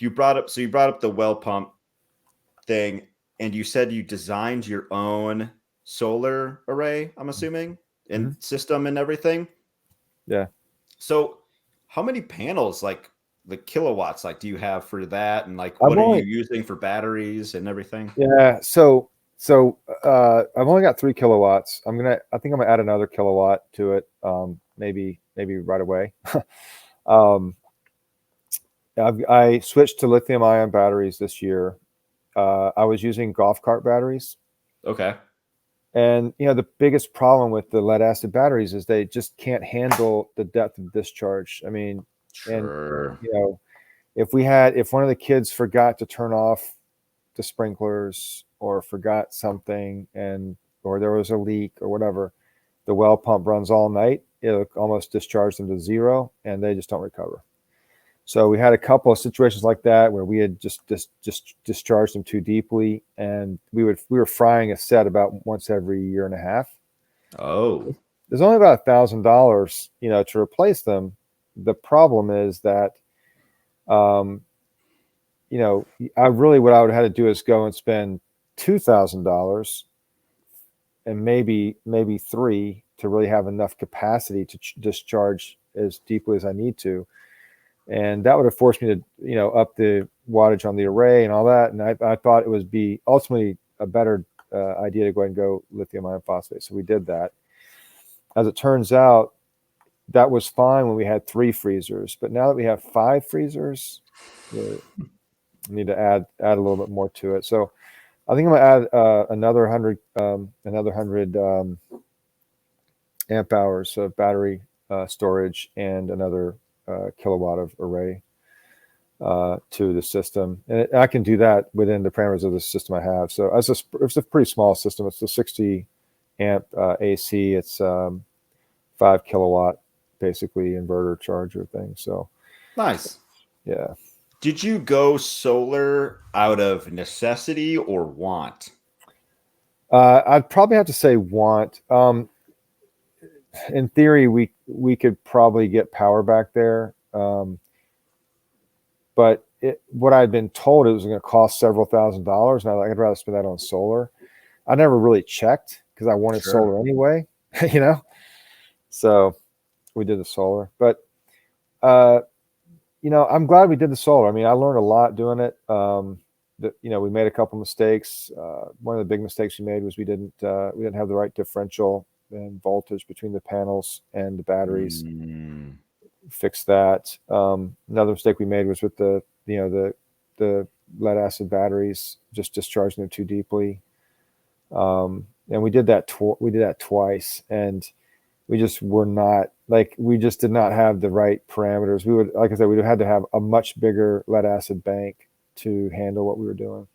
you brought up the well pump thing, and you said you designed your own solar array, I'm assuming, and Mm-hmm. system and everything. Yeah. So how many panels, like the kilowatts, like do you have for that? And like I've what are you only using for batteries and everything? Yeah. I've only got 3 kilowatts. I think I'm gonna add another kilowatt to it. Maybe right away. um, I switched to lithium ion batteries this year. I was using golf cart batteries, Okay. and the biggest problem with the lead acid batteries is they just can't handle the depth of discharge. I mean, and Sure. you know, if one of the kids forgot to turn off the sprinklers or forgot something or there was a leak or whatever, the well pump runs all night. It'll almost discharge them to zero, and they just don't recover. So we had a couple of situations like that where we had just discharged them too deeply, and we were frying a set about once every year and a half. Oh, There's only about $1,000, to replace them. The problem is that, um, what I would have had to do is go and spend $2,000 and maybe three to really have enough capacity to discharge as deeply as I need to. And that would have forced me to, up the wattage on the array and all that. And I thought it would be ultimately a better idea to go ahead and go lithium iron phosphate. So we did that. As it turns out, that was fine when we had 3 freezers, but now that we have 5 freezers, we need to add a little bit more to it. So I think I'm gonna add another 100 amp hours of battery storage and another kilowatt of array to the system, and I can do that within the parameters of the system I have. So it's a pretty small system. It's a 60 amp AC. It's 5 kilowatt basically inverter charger thing. So nice. yeah. Did you go solar out of necessity or want? I'd probably have to say want. In theory, we could probably get power back there, but what I'd been told it was going to cost several $1,000s, and I'd rather spend that on solar. I never really checked because I wanted Sure. solar anyway, you know. So we did the solar, but uh, I'm glad we did the solar. I mean, I learned a lot doing it. We made a couple mistakes. One of the big mistakes we made was we didn't have the right differential and voltage between the panels and the batteries. Mm. Fix that. Another mistake we made was with the lead acid batteries, just discharging them too deeply. And we did that twice, and we just did not have the right parameters. Like I said, we had to have a much bigger lead acid bank to handle what we were doing.